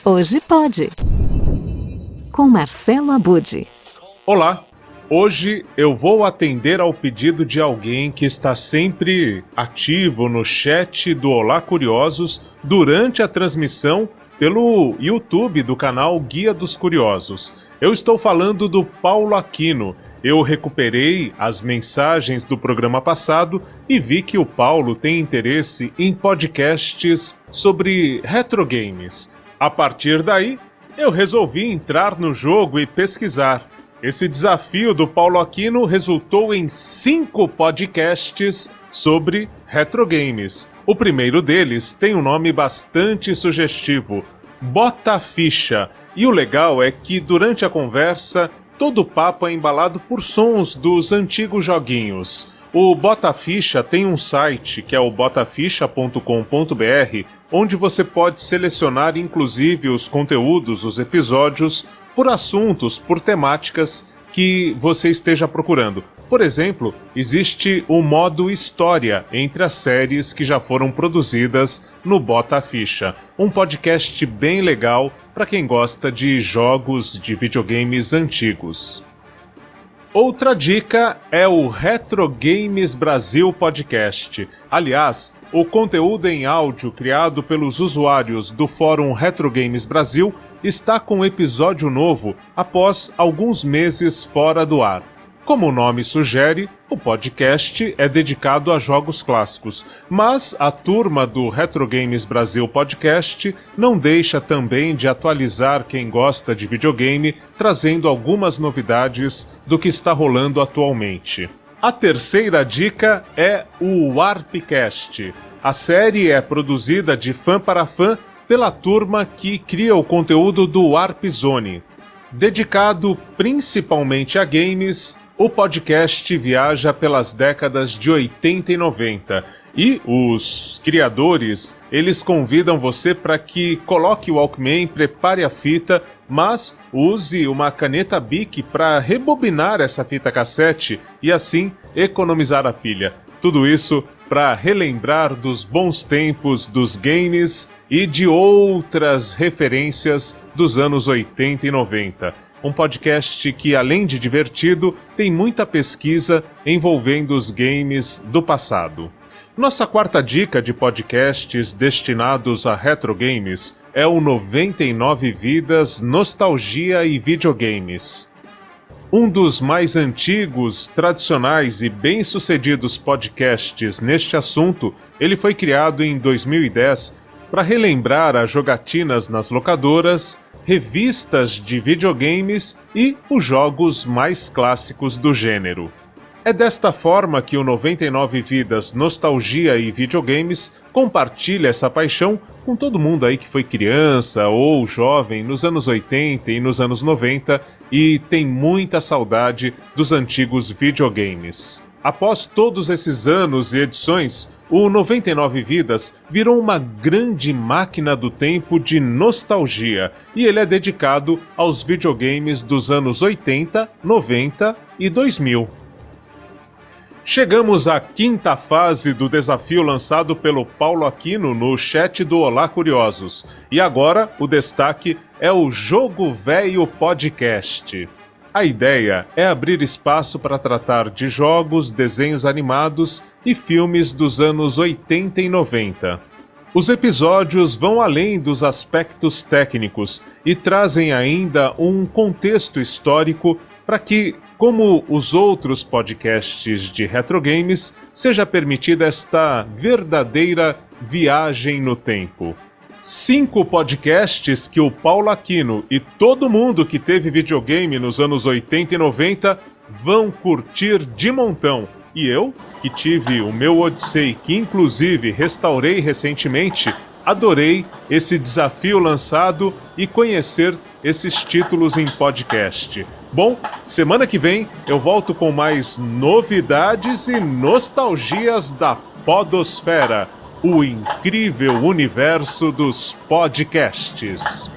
Hoje pode. Com Marcelo Abud. Olá, hoje eu vou atender ao pedido de alguém que está sempre ativo no chat do Olá Curiosos durante a transmissão pelo YouTube do canal Guia dos Curiosos. Eu estou falando do Paulo Aquino. Eu recuperei as mensagens do programa passado e vi que o Paulo tem interesse em podcasts sobre retrogames. A partir daí, eu resolvi entrar no jogo e pesquisar. Esse desafio do Paulo Aquino resultou em 5 podcasts sobre retrogames. O primeiro deles tem um nome bastante sugestivo, Bota Ficha. E o legal é que durante a conversa, todo o papo é embalado por sons dos antigos joguinhos. O Bota Ficha tem um site, que é o botaficha.com.br, onde você pode selecionar inclusive os conteúdos, os episódios, por assuntos, por temáticas que você esteja procurando. Por exemplo, existe o modo História entre as séries que já foram produzidas no Bota Ficha, um podcast bem legal para quem gosta de jogos de videogames antigos. Outra dica é o Retro Games Brasil Podcast. Aliás, o conteúdo em áudio criado pelos usuários do fórum Retro Games Brasil está com um episódio novo após alguns meses fora do ar. Como o nome sugere, o podcast é dedicado a jogos clássicos, mas a turma do Retro Games Brasil Podcast não deixa também de atualizar quem gosta de videogame, trazendo algumas novidades do que está rolando atualmente. A terceira dica é o Warpcast. A série é produzida de fã para fã pela turma que cria o conteúdo do Warp Zone. Dedicado principalmente a games, o podcast viaja pelas décadas de 80 e 90 e os criadores, eles convidam você para que coloque o Walkman, prepare a fita, mas use uma caneta Bic para rebobinar essa fita cassete e assim economizar a pilha. Tudo isso para relembrar dos bons tempos dos games e de outras referências dos anos 80 e 90. Um podcast que, além de divertido, tem muita pesquisa envolvendo os games do passado. Nossa quarta dica de podcasts destinados a retro games é o 99 Vidas, Nostalgia e Videogames. Um dos mais antigos, tradicionais e bem-sucedidos podcasts neste assunto, ele foi criado em 2010 para relembrar as jogatinas nas locadoras, revistas de videogames e os jogos mais clássicos do gênero. É desta forma que o 99 Vidas, Nostalgia e Videogames compartilha essa paixão com todo mundo aí que foi criança ou jovem nos anos 80 e nos anos 90 e tem muita saudade dos antigos videogames. Após todos esses anos e edições, o 99 Vidas virou uma grande máquina do tempo de nostalgia e ele é dedicado aos videogames dos anos 80, 90 e 2000. Chegamos à quinta fase do desafio lançado pelo Paulo Aquino no chat do Olá Curiosos. E agora o destaque é o Jogo Velho Podcast. A ideia é abrir espaço para tratar de jogos, desenhos animados e filmes dos anos 80 e 90. Os episódios vão além dos aspectos técnicos e trazem ainda um contexto histórico para que, como os outros podcasts de retrogames, seja permitida esta verdadeira viagem no tempo. 5 podcasts que o Paulo Aquino e todo mundo que teve videogame nos anos 80 e 90 vão curtir de montão. E eu, que tive o meu Odyssey, que inclusive restaurei recentemente, adorei esse desafio lançado e conhecer esses títulos em podcast. Bom, semana que vem eu volto com mais novidades e nostalgias da podosfera, o incrível universo dos podcasts.